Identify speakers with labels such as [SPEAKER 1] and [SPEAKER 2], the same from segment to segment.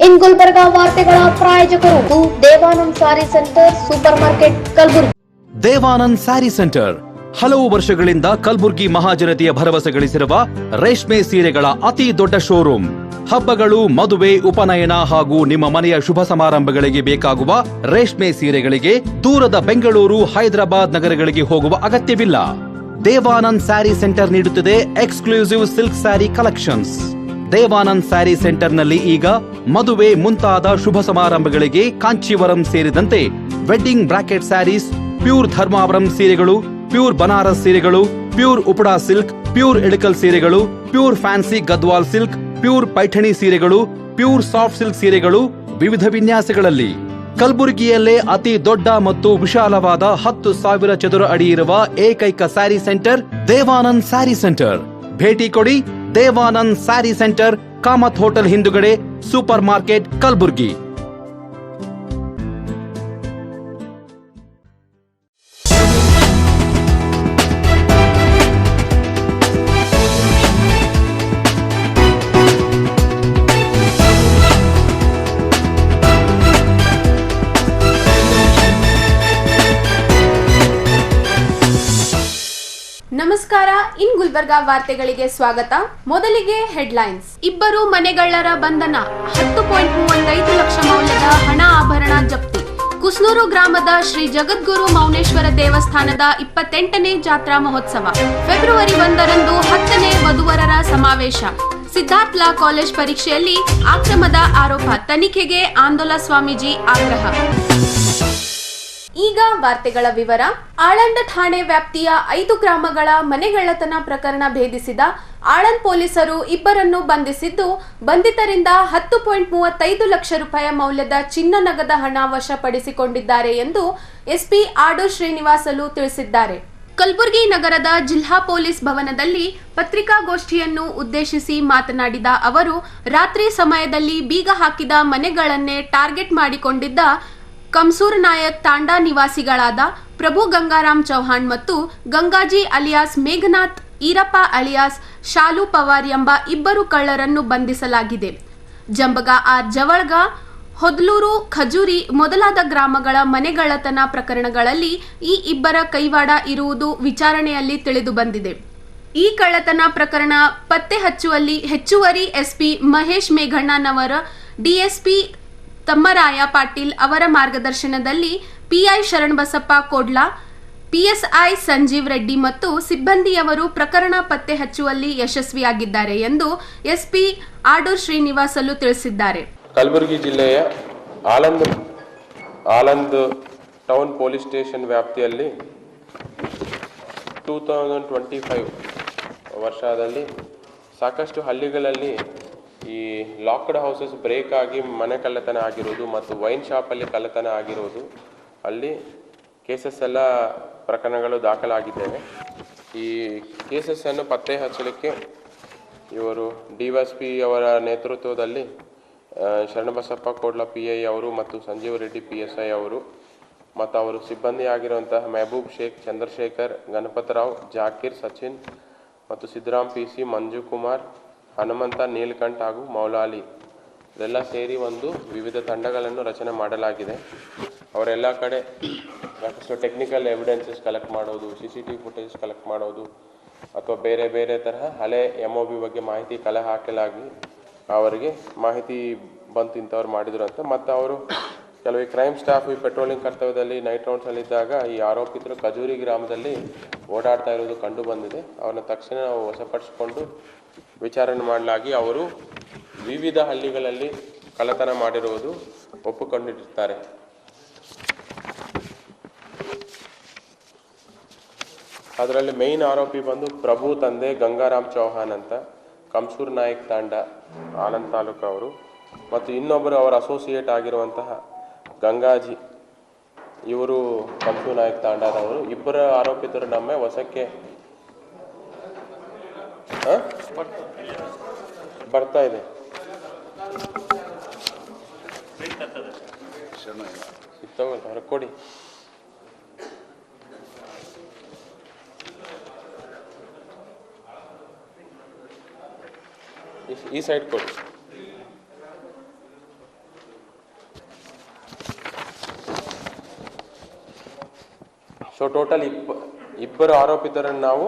[SPEAKER 1] ಇನ್ ಗುಲ್ಬರ್ಗಾ ವಾರ್ತೆಗಳ ಪ್ರಾಯೋಜಕರು Devanand sari centre supermarket Kalaburagi.
[SPEAKER 2] Devanand sari centre ಹಲವು ವರ್ಷಗಳಿಂದ ಕಲಬುರ್ಗಿ ಮಹಾಜನತೆಯ ಭರವಸೆ ಗಳಿಸಿರುವ ರೇಷ್ಮೆ ಸೀರೆಗಳ ಅತಿ ದೊಡ್ಡ ಶೋರೂಮ್. ಹಬ್ಬಗಳು, ಮದುವೆ, ಉಪನಯನ ಹಾಗೂ ನಿಮ್ಮ ಮನೆಯ ಶುಭ ಸಮಾರಂಭಗಳಿಗೆ ಬೇಕಾಗುವ ರೇಷ್ಮೆ ಸೀರೆಗಳಿಗೆ ದೂರದ ಬೆಂಗಳೂರು, ಹೈದರಾಬಾದ್ ನಗರಗಳಿಗೆ ಹೋಗುವ ಅಗತ್ಯವಿಲ್ಲ. ದೇವಾನಂದ್ ಸ್ಯಾರಿ ಸೆಂಟರ್ ನೀಡುತ್ತಿದೆ exclusive silk sari collections. Devanand sari ಸೆಂಟರ್ನಲ್ಲಿ ಈಗ ಮದುವೆ ಮುಂತಾದ ಶುಭ ಸಮಾರಂಭಗಳಿಗೆ ಕಾಂಚೀವರಂ ಸೇರಿದಂತೆ wedding brocade saris, pure Dharmavaram ಸೀರೆಗಳು, ಪ್ಯೂರ್ ಬನಾರಸ್ ಸೀರೆಗಳು, pure Uppada silk, pure Ilkal ಸೀರೆಗಳು, pure fancy Gadwal silk, pure Paithani ಸೀರೆಗಳು, ಪ್ಯೂರ್ ಸಾಫ್ಟ್ ಸಿಲ್ಕ್ ಸೀರೆಗಳು ವಿವಿಧ ವಿನ್ಯಾಸಗಳಲ್ಲಿ. ಕಲಬುರಗಿಯಲ್ಲೇ ಅತಿ ದೊಡ್ಡ ಮತ್ತು ವಿಶಾಲವಾದ 10,000 ಚದುರ ಅಡಿ ಇರುವ ಏಕೈಕ ಸ್ಯಾರಿ ಸೆಂಟರ್ ದೇವಾನಂದ್ ಸ್ಯಾರಿ ಸೆಂಟರ್. ಭೇಟಿ ಕೊಡಿ. ದೇವಾನಂದ್ ಸ್ಯಾರಿ ಸೆಂಟರ್, ಕಾಮತ್ ಹೋಟೆಲ್ ಹಿಂದುಗಡೆ, ಸೂಪರ್ ಮಾರ್ಕೆಟ್, ಕಲಬುರಗಿ.
[SPEAKER 3] ನಮಸ್ಕಾರ. ಇನ್ ಗುಲ್ಬರ್ಗಾ ವಾರ್ತೆಗಳಿಗೆ ಸ್ವಾಗತ. ಮೊದಲಿಗೆ ಹೆಡ್ಲೈನ್ಸ್. ಇಬ್ಬರು ಮನೆಗಳ್ಳರ ಬಂಧನ, 10.35 ಲಕ್ಷ ಮೌಲ್ಯದ ಹಣ ಆಭರಣ ಜಪ್ತಿ. ಕುಸ್ನೂರು ಗ್ರಾಮದ ಶ್ರೀ ಜಗದ್ಗುರು ಮೌನೇಶ್ವರ ದೇವಸ್ಥಾನದ 28ನೇ ಜಾತ್ರಾ ಮಹೋತ್ಸವ. ಫೆಬ್ರವರಿ 1ರಂದು 10ನೇ ವಧುವರರ ಸಮಾವೇಶ. ಸಿದ್ಧಾರ್ಥ್ ಲಾ ಕಾಲೇಜ್ ಪರೀಕ್ಷೆಯಲ್ಲಿ ಅಕ್ರಮದ ಆರೋಪ, ತನಿಖೆಗೆ ಆಂದೋಲ ಸ್ವಾಮೀಜಿ ಆಗ್ರಹ. ಈಗ ವಾರ್ತೆಗಳ ವಿವರ. ಆಳಂದ ಠಾಣೆ ವ್ಯಾಪ್ತಿಯ 5 ಗ್ರಾಮಗಳ ಮನೆಗಳ್ಳತನ ಪ್ರಕರಣ ಭೇದಿಸಿದ ಆಳಂದ್ ಪೊಲೀಸರು ಇಬ್ಬರನ್ನು ಬಂಧಿಸಿದ್ದು, ಬಂಧಿತರಿಂದ 10.35 ಲಕ್ಷ ರೂಪಾಯಿ ಮೌಲ್ಯದ ಚಿನ್ನ, ನಗದ ಹಣ ವಶಪಡಿಸಿಕೊಂಡಿದ್ದಾರೆ ಎಂದು ಎಸ್ಪಿ ಆಡೂರ್ ಶ್ರೀನಿವಾಸಲು ತಿಳಿಸಿದ್ದಾರೆ. ಕಲಬುರಗಿ ನಗರದ ಜಿಲ್ಲಾ ಪೊಲೀಸ್ ಭವನದಲ್ಲಿ ಪತ್ರಿಕಾಗೋಷ್ಠಿಯನ್ನು ಉದ್ದೇಶಿಸಿ ಮಾತನಾಡಿದ ಅವರು, ರಾತ್ರಿ ಸಮಯದಲ್ಲಿ ಬೀಗ ಹಾಕಿದ ಮನೆಗಳನ್ನೇ ಟಾರ್ಗೆಟ್ ಮಾಡಿಕೊಂಡಿದ್ದ ಕಮಸೂರ್ ನಾಯಕ್ ತಾಂಡಾ ನಿವಾಸಿಗಳಾದ ಪ್ರಭು ಗಂಗಾರಾಮ್ ಚೌಹಾಣ್ ಮತ್ತು ಗಂಗಾಜಿ ಅಲಿಯಾಸ್ ಮೇಘನಾಥ್ ಈರಪ್ಪ ಅಲಿಯಾಸ್ ಶಾಲು ಪವಾರ್ ಎಂಬ ಇಬ್ಬರು ಕಳ್ಳರನ್ನು ಬಂಧಿಸಲಾಗಿದೆ. ಜಂಬಗ ಆರ್ ಜವಳ್ಗ, ಹೊದ್ಲೂರು, ಖಜೂರಿ ಮೊದಲಾದ ಗ್ರಾಮಗಳ ಮನೆಗಳ್ಳತನ ಪ್ರಕರಣಗಳಲ್ಲಿ ಈ ಇಬ್ಬರ ಕೈವಾಡ ಇರುವುದು ವಿಚಾರಣೆಯಲ್ಲಿ ತಿಳಿದು ಬಂದಿದೆ. ಈ ಕಳ್ಳತನ ಪ್ರಕರಣ ಪತ್ತೆ ಹಚ್ಚುವಲ್ಲಿ ಹೆಚ್ಚುವರಿ ಎಸ್ಪಿ ಮಹೇಶ್ ಮೇಘಣ್ಣನವರ, ಡಿಎಸ್ಪಿ ತಮ್ಮರಾಯ ಪಾಟೀಲ್ ಅವರ ಮಾರ್ಗದರ್ಶನದಲ್ಲಿ ಪಿಐ ಶರಣಬಸಪ್ಪ ಕೋಡ್ಲಾ, ಪಿಎಸ್ಐ ಸಂಜೀವ್ ರೆಡ್ಡಿ ಮತ್ತು ಸಿಬ್ಬಂದಿಯವರು ಪ್ರಕರಣ ಪತ್ತೆ ಹಚ್ಚುವಲ್ಲಿ ಯಶಸ್ವಿಯಾಗಿದ್ದಾರೆ ಎಂದು ಎಸ್ಪಿ ಆಡೂರ್ ಶ್ರೀನಿವಾಸಲು ತಿಳಿಸಿದ್ದಾರೆ.
[SPEAKER 4] ಕಲಬುರಗಿ ಜಿಲ್ಲೆಯ ಆಳಂದ್ ಟೌನ್ ಪೊಲೀಸ್ ಸ್ಟೇಷನ್ ವ್ಯಾಪ್ತಿಯಲ್ಲಿ 2025 ವರ್ಷದಲ್ಲಿ ಸಾಕಷ್ಟು ಹಳ್ಳಿಗಳಲ್ಲಿ ಈ ಲಾಕ್ಡ್ ಹೌಸಸ್ ಬ್ರೇಕ್ ಆಗಿ ಮನೆ ಕಳ್ಳತನ ಆಗಿರೋದು ಮತ್ತು ವೈನ್ ಶಾಪಲ್ಲಿ ಕಳ್ಳತನ ಆಗಿರೋದು, ಅಲ್ಲಿ ಕೇಸಸ್ ಎಲ್ಲ ಪ್ರಕರಣಗಳು ದಾಖಲಾಗಿದ್ದೇವೆ. ಈ ಕೇಸಸ್ಸನ್ನು ಪತ್ತೆ ಹಚ್ಚಲಿಕ್ಕೆ ಇವರು ಡಿವೈಎಸ್ಪಿ ಅವರ ನೇತೃತ್ವದಲ್ಲಿ ಶರಣಬಸಪ್ಪ ಕೋಡ್ಲ PI ಅವರು ಮತ್ತು ಸಂಜೀವ್ ರೆಡ್ಡಿ PSI ಅವರು ಮತ್ತು ಅವರು ಸಿಬ್ಬಂದಿ ಆಗಿರುವಂತಹ ಮೆಹಬೂಬ್ ಶೇಖ್, ಚಂದ್ರಶೇಖರ್, ಗಣಪತರಾವ್, ಜಾಕೀರ್, ಸಚಿನ್ ಮತ್ತು ಸಿದ್ದರಾಮ್ PC, ಮಂಜು ಕುಮಾರ್, ಹನುಮಂತ, ನೀಲಕಂಠ್ ಹಾಗೂ ಮೌಲಾಲಿ ಇದೆಲ್ಲ ಸೇರಿ ಒಂದು ವಿವಿಧ ತಂಡಗಳನ್ನು ರಚನೆ ಮಾಡಲಾಗಿದೆ. ಅವರೆಲ್ಲ ಕಡೆ ಸಾಕಷ್ಟು ಟೆಕ್ನಿಕಲ್ ಎವಿಡೆನ್ಸಸ್ ಕಲೆಕ್ಟ್ ಮಾಡೋದು, CCTV ಫುಟೇಜ್ ಕಲೆಕ್ಟ್ ಮಾಡೋದು ಅಥವಾ ಬೇರೆ ಬೇರೆ ತರಹ ಹಳೆ MOB ಬಗ್ಗೆ ಮಾಹಿತಿ ಕಲೆ ಹಾಕಲಾಗಿ ಅವರಿಗೆ ಮಾಹಿತಿ ಬಂತು ಇಂಥವ್ರು ಮಾಡಿದ್ರು ಅಂತ. ಮತ್ತು ಅವರು ಕೆಲವು ಕ್ರೈಮ್ ಸ್ಟಾಫ್ ಈ ಪೆಟ್ರೋಲಿಂಗ್ ಕರ್ತವ್ಯದಲ್ಲಿ ನೈಟ್ ರೌಂಡ್ಸಲ್ಲಿದ್ದಾಗ ಈ ಆರೋಪಿತರು ಖಜೂರಿ ಗ್ರಾಮದಲ್ಲಿ ಓಡಾಡ್ತಾ ಇರೋದು ಕಂಡು ಬಂದಿದೆ. ಅವ್ರನ್ನ ತಕ್ಷಣ ನಾವು ವಶಪಡಿಸಿಕೊಂಡು ವಿಚಾರಣೆ ಮಾಡಲಾಗಿ ಅವರು ವಿವಿಧ ಹಳ್ಳಿಗಳಲ್ಲಿ ಕಳ್ಳತನ ಮಾಡಿರುವುದು ಒಪ್ಪಿಕೊಂಡಿರುತ್ತಾರೆ. ಅದರಲ್ಲಿ ಮೇನ್ ಆರೋಪಿ ಬಂದು ಪ್ರಭು ತಂದೆ ಗಂಗಾರಾಮ್ ಚೌಹಾಣ್ ಅಂತ, ಕಮಸೂರ್ ನಾಯಕ್ ತಾಂಡ, ಆನಂದ್ ತಾಲೂಕು ಅವರು, ಮತ್ತು ಇನ್ನೊಬ್ಬರು ಅವರ ಅಸೋಸಿಯೇಟ್ ಆಗಿರುವಂತಹ ಗಂಗಾಜಿ, ಇವರು ಕಮಸೂರ್ ನಾಯಕ್ ತಾಂಡದವರು. ಇಬ್ಬರ ಆರೋಪಿತರು ನಮ್ಮ ವಶಕ್ಕೆ ಬರ್ತಾ ಇದೆ. ತಗೊಳ್ಳಿ, ಕೊಡಿ. ಈ ಸೈಡ್ ಕೊಡಿ. ಸೊ ಟೋಟಲ್ ಇಬ್ಬರು ಆರೋಪಿತರನ್ನು ನಾವು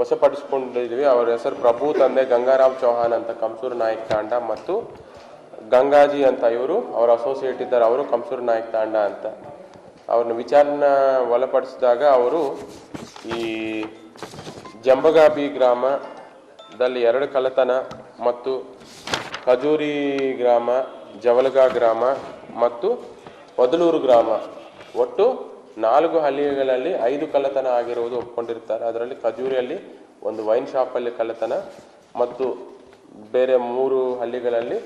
[SPEAKER 4] ವಶಪಡಿಸಿಕೊಂಡಿದ್ದೀವಿ. ಅವರ ಹೆಸರು ಪ್ರಭು, ತಂದೆ ಗಂಗಾರಾಮ್ ಚೌಹಾನ್ ಅಂತ ಕಮ್ಸೂರು ನಾಯಕ್ ತಾಂಡ, ಮತ್ತು ಗಂಗಾಜಿ ಅಂತ ಇವರು ಅವರ ಅಸೋಸಿಯೇಟ್ ಇದ್ದಾರೆ, ಅವರು ಕಮ್ಸೂರು ನಾಯಕ್ ತಾಂಡ ಅಂತ. ಅವ್ರನ್ನ ವಿಚಾರಣೆ ಒಳಪಡಿಸಿದಾಗ ಅವರು ಈ ಜಂಬಗಾಬಿ ಗ್ರಾಮದಲ್ಲಿ 2 ಕಳ್ಳತನ ಮತ್ತು ಖಜೂರಿ ಗ್ರಾಮ, ಜವಲ್ಗಾ ಗ್ರಾಮ ಮತ್ತು ಒದಲೂರು ಗ್ರಾಮ, ಒಟ್ಟು 4 ಹಳ್ಳಿಗಳಲ್ಲಿ 5 ಕಳ್ಳತನ ಆಗಿರುವುದು ಒಪ್ಕೊಂಡಿರ್ತಾರೆ. ಅದರಲ್ಲಿ ಖಜೂರಿಯಲ್ಲಿ ಒಂದು ವೈನ್ ಶಾಪಲ್ಲಿ ಕಳ್ಳತನ ಮತ್ತು ಬೇರೆ 3 ಹಳ್ಳಿಗಳಲ್ಲಿ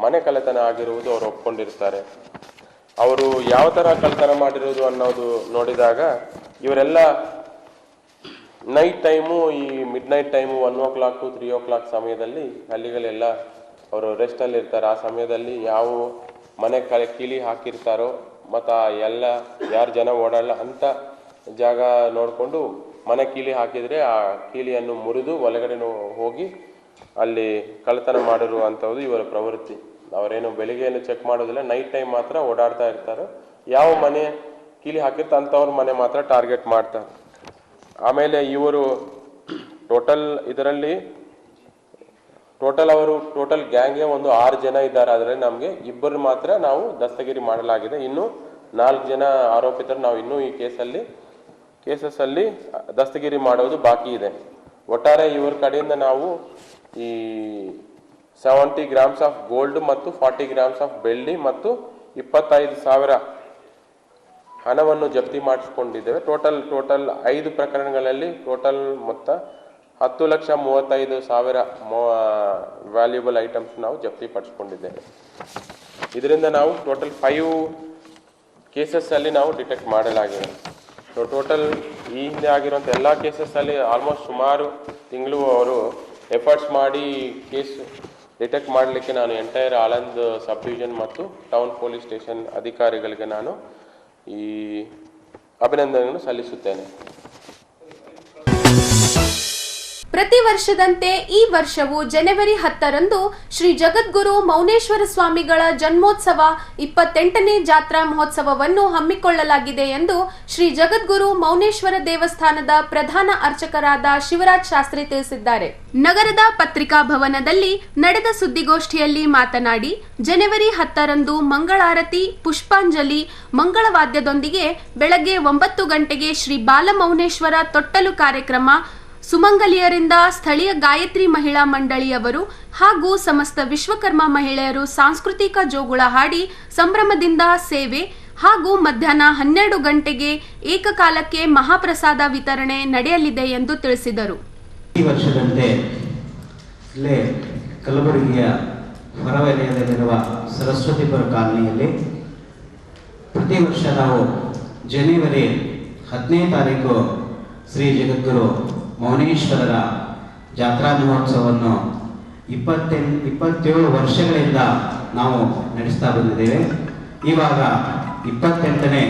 [SPEAKER 4] ಮನೆ ಕಳ್ಳತನ ಆಗಿರುವುದು ಅವರು ಒಪ್ಕೊಂಡಿರ್ತಾರೆ. ಅವರು ಯಾವ ಥರ ಕಳ್ಳತನ ಮಾಡಿರೋದು ಅನ್ನೋದು ನೋಡಿದಾಗ ಇವರೆಲ್ಲ ನೈಟ್ ಟೈಮು, ಈ mid night time 1 o'clock to 3 o'clock ಸಮಯದಲ್ಲಿ ಹಳ್ಳಿಗಳೆಲ್ಲ ಅವರು ರೆಸ್ಟಲ್ಲಿ ಇರ್ತಾರೆ. ಆ ಸಮಯದಲ್ಲಿ ಯಾವ ಮನೆ ಕೀಲಿ ಹಾಕಿರ್ತಾರೋ ಮತ್ತು ಎಲ್ಲ ಯಾರು ಜನ ಓಡಾಡಲ್ಲ ಅಂಥ ಜಾಗ ನೋಡಿಕೊಂಡು ಮನೆ ಕೀಲಿ ಹಾಕಿದರೆ ಆ ಕೀಲಿಯನ್ನು ಮುರಿದು ಒಳಗಡೆ ಹೋಗಿ ಅಲ್ಲಿ ಕಳ್ಳತನ ಮಾಡಿರುವಂಥದ್ದು ಇವರ ಪ್ರವೃತ್ತಿ. ಅವರೇನು ಬೆಳಿಗ್ಗೆಯನ್ನು ಚೆಕ್ ಮಾಡೋದಿಲ್ಲ, ನೈಟ್ ಟೈಮ್ ಮಾತ್ರ ಓಡಾಡ್ತಾ ಇರ್ತಾರೆ. ಯಾವ ಮನೆ ಕೀಲಿ ಹಾಕಿರ್ತಾರೆ ಅಂಥವ್ರ ಮನೆ ಮಾತ್ರ ಟಾರ್ಗೆಟ್ ಮಾಡ್ತಾರೆ. ಆಮೇಲೆ ಇವರು ಟೋಟಲ್ ಗ್ಯಾಂಗ್ಗೆ ಒಂದು 6 ಜನ ಇದ್ದಾರೆ. ಅದರಲ್ಲಿ ನಮಗೆ 2 ಮಾತ್ರ ನಾವು ದಸ್ತಗಿರಿ ಮಾಡಲಾಗಿದೆ. ಇನ್ನು 4 ಜನ ಆರೋಪಿತರು ನಾವು ಇನ್ನೂ ಈ ಕೇಸಸ್ಸಲ್ಲಿ ದಸ್ತಗಿರಿ ಮಾಡೋದು ಬಾಕಿ ಇದೆ. ಒಟ್ಟಾರೆ ಇವರ ಕಡೆಯಿಂದ ನಾವು ಈ 70 grams ಆಫ್ ಗೋಲ್ಡ್ ಮತ್ತು 40 grams ಆಫ್ ಬೆಳ್ಳಿ ಮತ್ತು 25,000 ಹಣವನ್ನು ಜಪ್ತಿ ಮಾಡಿಸ್ಕೊಂಡಿದ್ದೇವೆ. ಟೋಟಲ್ 5 ಪ್ರಕರಣಗಳಲ್ಲಿ ಟೋಟಲ್ ಮೊತ್ತ 10,35,000 ವ್ಯಾಲ್ಯೂಬಲ್ ಐಟಮ್ಸ್ ನಾವು ಜಪ್ತಿ ಪಡಿಸ್ಕೊಂಡಿದ್ದೇವೆ. ಇದರಿಂದ ನಾವು ಟೋಟಲ್ 5 ಕೇಸಸ್ಸಲ್ಲಿ ನಾವು ಡಿಟೆಕ್ಟ್ ಮಾಡಲಾಗಿದೆ. ಸೊ ಟೋಟಲ್ ಈ ಹಿಂದೆ ಆಗಿರುವಂಥ ಎಲ್ಲ ಕೇಸಸ್ಸಲ್ಲಿ ಆಲ್ಮೋಸ್ಟ್ ಸುಮಾರು ತಿಂಗಳು ಅವರು ಎಫರ್ಟ್ಸ್ ಮಾಡಿ ಕೇಸ್ ಡಿಟೆಕ್ಟ್ ಮಾಡಲಿಕ್ಕೆ ನಾನು ಎಂಟೈರ್ ಆಳಂದ್ ಸಬ್ ಡಿವಿಷನ್ ಮತ್ತು ಟೌನ್ ಪೊಲೀಸ್ ಸ್ಟೇಷನ್ ಅಧಿಕಾರಿಗಳಿಗೆ ನಾನು ಈ ಅಭಿನಂದನೆಯನ್ನು ಸಲ್ಲಿಸುತ್ತೇನೆ.
[SPEAKER 3] ಪ್ರತಿ ವರ್ಷದಂತೆ ಈ ವರ್ಷವೂ ಜನವರಿ 10ರಂದು ಶ್ರೀ ಜಗದ್ಗುರು ಮೌನೇಶ್ವರ ಸ್ವಾಮಿಗಳ ಜನ್ಮೋತ್ಸವ 28ನೇ ಜಾತ್ರಾ ಮಹೋತ್ಸವವನ್ನು ಹಮ್ಮಿಕೊಳ್ಳಲಾಗಿದೆ ಎಂದು ಶ್ರೀ ಜಗದ್ಗುರು ಮೌನೇಶ್ವರ ದೇವಸ್ಥಾನದ ಪ್ರಧಾನ ಅರ್ಚಕರಾದ ಶಿವರಾಜ್ ಶಾಸ್ತ್ರಿ ತಿಳಿಸಿದ್ದಾರೆ. ನಗರದ ಪತ್ರಿಕಾ ಭವನದಲ್ಲಿ ನಡೆದ ಸುದ್ದಿಗೋಷ್ಠಿಯಲ್ಲಿ ಮಾತನಾಡಿ, ಜನವರಿ 10ರಂದು ಮಂಗಳಾರತಿ, ಪುಷ್ಪಾಂಜಲಿ, ಮಂಗಳವಾದ್ಯದೊಂದಿಗೆ ಬೆಳಗ್ಗೆ 9 ಗಂಟೆಗೆ ಶ್ರೀ ಬಾಲಮೌನೇಶ್ವರ ತೊಟ್ಟಲು ಕಾರ್ಯಕ್ರಮ, ಸುಮಂಗಲಿಯರಿಂದ ಸ್ಥಳೀಯ ಗಾಯತ್ರಿ ಮಹಿಳಾ ಮಂಡಳಿಯವರು ಹಾಗೂ ಸಮಸ್ತ ವಿಶ್ವಕರ್ಮ ಮಹಿಳೆಯರು ಸಾಂಸ್ಕೃತಿಕ ಜೋಗುಳ ಹಾಡಿ ಸಂಭ್ರಮದಿಂದ ಸೇವೆ ಹಾಗೂ ಮಧ್ಯಾಹ್ನ 12 ಗಂಟೆಗೆ ಏಕಕಾಲಕ್ಕೆ ಮಹಾಪ್ರಸಾದ ವಿತರಣೆ ನಡೆಯಲಿದೆ ಎಂದು ತಿಳಿಸಿದರು.
[SPEAKER 5] ಈ ವರ್ಷದಂತೆ ಇಲ್ಲೇ ಕಲಬುರಗಿಯ ಹೊರವಲಯದಲ್ಲಿರುವ ಸರಸ್ವತಿಪುರ ಕಾಲನಿಯಲ್ಲಿ ಪ್ರತಿ ವರ್ಷ ನಾವು ಜನವರಿ 10ನೇ ತಾರೀಕು ಶ್ರೀ ಜಗದ್ಗುರು ಮೌನೇಶ್ವರರ ಜಾತ್ರಾ ಮಹೋತ್ಸವವನ್ನು 27 ವರ್ಷಗಳಿಂದ ನಾವು ನಡೆಸ್ತಾ ಬಂದಿದ್ದೇವೆ. ಇವಾಗ 28ನೇ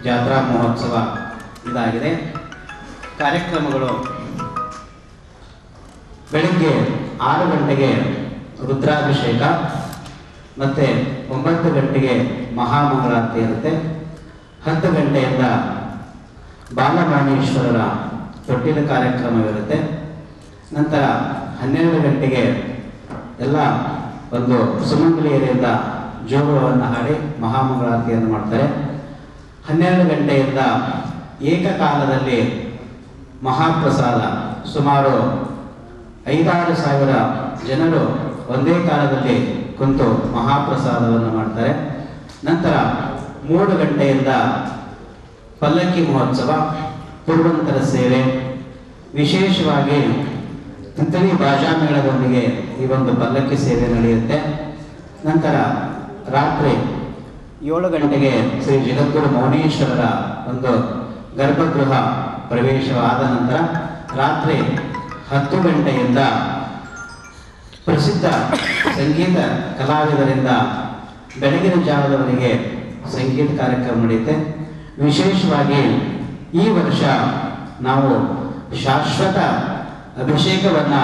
[SPEAKER 5] ಜಾತ್ರಾ ಮಹೋತ್ಸವ ಇದಾಗಿದೆ. ಕಾರ್ಯಕ್ರಮಗಳು ಬೆಳಗ್ಗೆ 6 ಗಂಟೆಗೆ ರುದ್ರಾಭಿಷೇಕ ಮತ್ತು 9 ಗಂಟೆಗೆ ಮಹಾಮಂಗಳಾರತಿ ಇರುತ್ತೆ. 10 ಗಂಟೆಯಿಂದ ಬಾಲಮೌನೇಶ್ವರರ ತೊಟ್ಟಿಲ ಕಾರ್ಯಕ್ರಮವಿರುತ್ತೆ. ನಂತರ 12 ಗಂಟೆಗೆ ಎಲ್ಲ ಒಂದು ಸುಮಂಗಲಿಯರಿಂದ ಜೋಗುಳವನ್ನು ಹಾಡಿ ಮಹಾಮಂಗಳಾರತಿಯನ್ನು ಮಾಡ್ತಾರೆ. 12 ಗಂಟೆಯಿಂದ ಏಕಕಾಲದಲ್ಲಿ ಮಹಾಪ್ರಸಾದ, ಸುಮಾರು 5-6 ಸಾವಿರ ಜನರು ಒಂದೇ ಕಾಲದಲ್ಲಿ ಕುಂತು ಮಹಾಪ್ರಸಾದವನ್ನು ಮಾಡ್ತಾರೆ. ನಂತರ 3 ಗಂಟೆಯಿಂದ ಪಲ್ಲಕ್ಕಿ ಮಹೋತ್ಸವ, ಪೂರ್ವಂತರ ಸೇವೆ, ವಿಶೇಷವಾಗಿ ತಿಂತಳಿ ಭಾಷಾ ಮೇಳದೊಂದಿಗೆ ಈ ಒಂದು ಪಲ್ಲಕ್ಕಿ ಸೇವೆ ನಡೆಯುತ್ತೆ. ನಂತರ ರಾತ್ರಿ 7 ಗಂಟೆಗೆ ಶ್ರೀ ಜಗದ್ಗುರು ಮೌನೇಶ್ವರರ ಒಂದು ಗರ್ಭಗೃಹ ಪ್ರವೇಶವಾದ ನಂತರ ರಾತ್ರಿ 10 ಗಂಟೆಯಿಂದ ಪ್ರಸಿದ್ಧ ಸಂಗೀತ ಕಲಾವಿದರಿಂದ ಬೆಳಗಿನ ಜಾವದವರೆಗೆ ಸಂಗೀತ ಕಾರ್ಯಕ್ರಮ ನಡೆಯುತ್ತೆ. ವಿಶೇಷವಾಗಿ ಈ ವರ್ಷ ನಾವು ಶಾಶ್ವತ ಅಭಿಷೇಕವನ್ನು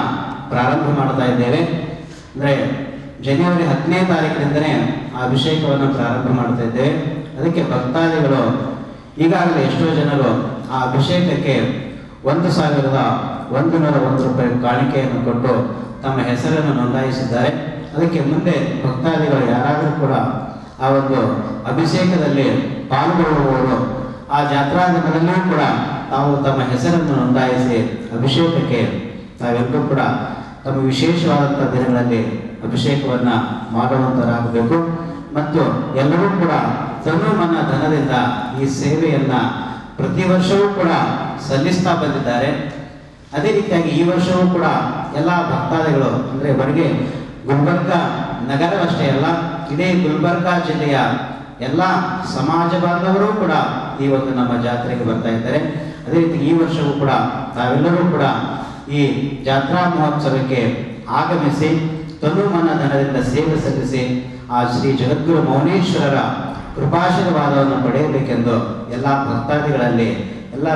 [SPEAKER 5] ಪ್ರಾರಂಭ ಮಾಡ್ತಾ ಇದ್ದೇವೆ. ಅಂದರೆ ಜನವರಿ 10ನೇ ತಾರೀಕಿನಿಂದಲೇ ಆ ಅಭಿಷೇಕವನ್ನು ಪ್ರಾರಂಭ ಮಾಡ್ತಾ ಇದ್ದೇವೆ. ಅದಕ್ಕೆ ಭಕ್ತಾದಿಗಳು ಈಗಾಗಲೇ ಎಷ್ಟೋ ಜನರು ಆ ಅಭಿಷೇಕಕ್ಕೆ 1,101 ರೂಪಾಯಿ ಕಾಣಿಕೆಯನ್ನು ಕೊಟ್ಟು ತಮ್ಮ ಹೆಸರನ್ನು ನೋಂದಾಯಿಸಿದ್ದಾರೆ. ಅದಕ್ಕೆ ಮುಂದೆ ಭಕ್ತಾದಿಗಳು ಯಾರಾದರೂ ಕೂಡ ಆ ಒಂದು ಅಭಿಷೇಕದಲ್ಲಿ ಪಾಲ್ಗೊಳ್ಳುವವರು ಆ ಜಾತ್ರಾ ದಿನದಲ್ಲಿಯೂ ಕೂಡ ತಾವು ತಮ್ಮ ಹೆಸರನ್ನು ನೋಂದಾಯಿಸಿ ಅಭಿಷೇಕಕ್ಕೆ ತಾವೆಲ್ಲರೂ ಕೂಡ ತಮ್ಮ ವಿಶೇಷವಾದಂಥ ದಿನಗಳಲ್ಲಿ ಅಭಿಷೇಕವನ್ನು ಮಾಡುವಂತರಾಗಬೇಕು. ಮತ್ತು ಎಲ್ಲರೂ ಕೂಡ ತನು ಮನ ಧನದಿಂದ ಈ ಸೇವೆಯನ್ನ ಪ್ರತಿ ವರ್ಷವೂ ಕೂಡ ಸಲ್ಲಿಸ್ತಾ ಬಂದಿದ್ದಾರೆ. ಅದೇ ರೀತಿಯಾಗಿ ಈ ವರ್ಷವೂ ಕೂಡ ಎಲ್ಲ ಭಕ್ತಾದಿಗಳು ಅಂದರೆ ಹೊರಗೆ ಗುಲ್ಬರ್ಗ ನಗರವಷ್ಟೇ ಅಲ್ಲ, ಇಡೀ ಗುಲ್ಬರ್ಗ ಜಿಲ್ಲೆಯ ಎಲ್ಲ ಸಮಾಜ ಬಾಂಧವರು ಕೂಡ ಈ ಒಂದು ನಮ್ಮ ಜಾತ್ರೆಗೆ ಬರ್ತಾ ಇದ್ದಾರೆ. ಅದೇ ರೀತಿ ಈ ವರ್ಷವೂ ಕೂಡ ತಾವೆಲ್ಲರೂ ಕೂಡ ಈ ಜಾತ್ರಾ ಮಹೋತ್ಸವಕ್ಕೆ ಆಗಮಿಸಿ ತನು ಮನ ಧನದಿಂದ ಸೇವೆ ಸಲ್ಲಿಸಿ ಆ ಶ್ರೀ ಜಗದ್ಗುರು ಮೌನೇಶ್ವರರ ಕೃಪಾಶೀರ್ವಾದವನ್ನು ಪಡೆಯಬೇಕೆಂದು ಎಲ್ಲ ಭಕ್ತಾದಿಗಳಲ್ಲಿ ಎಲ್ಲ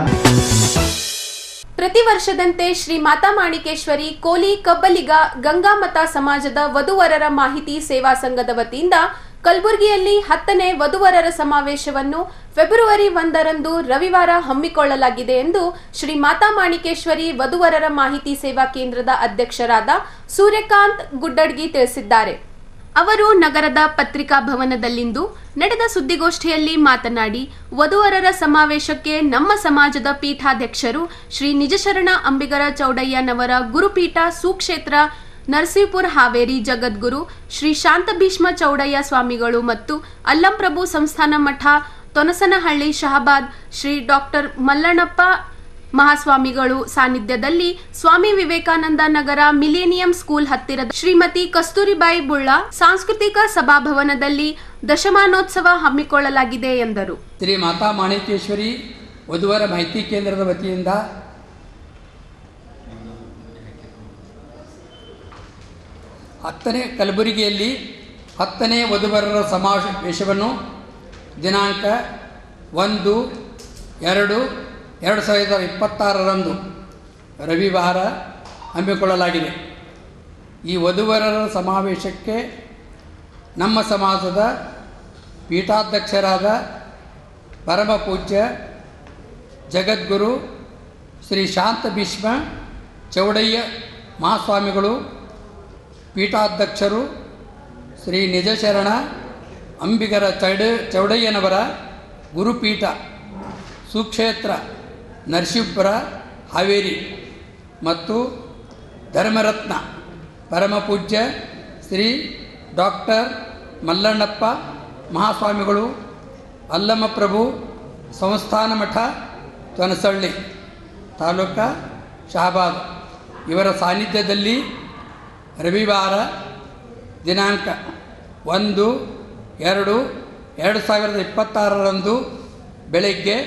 [SPEAKER 3] ಪ್ರತಿ ವರ್ಷದಂತೆ ಶ್ರೀ ಮಾತಾ ಮಾಣಿಕೇಶ್ವರಿ ಕೋಲಿ ಕಬ್ಬಲಿಗ ಗಂಗಾಮತ ಸಮಾಜದ ವಧುವರರ ಮಾಹಿತಿ ಸೇವಾ ಸಂಘದ ವತಿಯಿಂದ ಕಲಬುರಗಿಯಲ್ಲಿ 10ನೇ ವಧುವರರ ಸಮಾವೇಶವನ್ನು ಫೆಬ್ರವರಿ 1ರಂದು ರವಿವಾರ ಹಮ್ಮಿಕೊಳ್ಳಲಾಗಿದೆ ಎಂದು ಶ್ರೀ ಮಾತಾ ಮಾಣಿಕೇಶ್ವರಿ ವಧುವರರ ಮಾಹಿತಿ ಸೇವಾ ಕೇಂದ್ರದ ಅಧ್ಯಕ್ಷರಾದ ಸೂರ್ಯಕಾಂತ್ ಗುಡ್ಡಡ್ಗಿ ತಿಳಿಸಿದ್ದಾರೆ. ಅವರು ನಗರದ ಪತ್ರಿಕಾ ಭವನದಲ್ಲಿಂದು ನಡೆದ ಸುದ್ದಿಗೋಷ್ಠಿಯಲ್ಲಿ ಮಾತನಾಡಿ, ವಧುವರರ ಸಮಾವೇಶಕ್ಕೆ ನಮ್ಮ ಸಮಾಜದ ಪೀಠಾಧ್ಯಕ್ಷರು ಶ್ರೀ ನಿಜಶರಣ ಅಂಬಿಗರ ಚೌಡಯ್ಯನವರ ಗುರುಪೀಠ ಸುಕ್ಷೇತ್ರ ನರಸೀಪುರ ಹಾವೇರಿ ಜಗದ್ಗುರು ಶ್ರೀ ಶಾಂತಭೀಷ್ಮ ಚೌಡಯ್ಯ ಸ್ವಾಮಿಗಳು ಮತ್ತು ಅಲ್ಲಂಪ್ರಭು ಸಂಸ್ಥಾನ ಮಠ ತೊನಸನಹಳ್ಳಿ ಶಹಬಾದ್ ಶ್ರೀ ಡಾಕ್ಟರ್ ಮಲ್ಲಣ್ಣಪ್ಪ ಮಹಾಸ್ವಾಮಿಗಳು ಸಾನ್ನಿಧ್ಯದಲ್ಲಿ ಸ್ವಾಮಿ ವಿವೇಕಾನಂದ ನಗರ ಮಿಲೇನಿಯಂ ಸ್ಕೂಲ್ ಹತ್ತಿರದ ಶ್ರೀಮತಿ ಕಸ್ತೂರಿಬಾಯಿ ಬುಳ್ಳ ಸಾಂಸ್ಕೃತಿಕ ಸಭಾಭವನದಲ್ಲಿ ದಶಮಾನೋತ್ಸವ ಹಮ್ಮಿಕೊಳ್ಳಲಾಗಿದೆ ಎಂದರು.
[SPEAKER 6] ಶ್ರೀ ಮಾತಾ ಮಾಣಿಕೇಶ್ವರಿ ವಧುವರ ಮಾಹಿತಿ ಕೇಂದ್ರದ ವತಿಯಿಂದ ಕಲಬುರಗಿಯಲ್ಲಿ 10ನೇ ವಧುವರರ ಸಮಾವೇಶವನ್ನು ದಿನಾಂಕ 1/2/2026ರಂದು ರವಿವಾರ ಹಮ್ಮಿಕೊಳ್ಳಲಾಗಿದೆ. ಈ ವಧುವರರ ಸಮಾವೇಶಕ್ಕೆ ನಮ್ಮ ಸಮಾಜದ ಪೀಠಾಧ್ಯಕ್ಷರಾದ ಪರಮ ಪೂಜ್ಯ ಜಗದ್ಗುರು ಶ್ರೀ ಶಾಂತಭೀಷ್ಮ ಚೌಡಯ್ಯ ಮಹಾಸ್ವಾಮಿಗಳು, ಪೀಠಾಧ್ಯಕ್ಷರು ಶ್ರೀ ನಿಜಶರಣ ಅಂಬಿಗರ ಚೌಡಯ್ಯನವರ ಗುರುಪೀಠ ಸುಕ್ಷೇತ್ರ ನರಸೀಪುರ ಹಾವೇರಿ ಮತ್ತು ಧರ್ಮರತ್ನ ಪರಮ ಪೂಜ್ಯ ಶ್ರೀ ಡಾಕ್ಟರ್ ಮಲ್ಲಣ್ಣಪ್ಪ ಮಹಾಸ್ವಾಮಿಗಳು, ಅಲ್ಲಮಪ್ರಭು ಸಂಸ್ಥಾನ ಮಠ ತೊನಸಳ್ಳಿ ತಾಲೂಕಾ ಶಹಬಾದ್ ಇವರ ಸಾನ್ನಿಧ್ಯದಲ್ಲಿ ರವಿವಾರ ದಿನಾಂಕ 1/2/2026ರಂದು ಬೆಳಗ್ಗೆ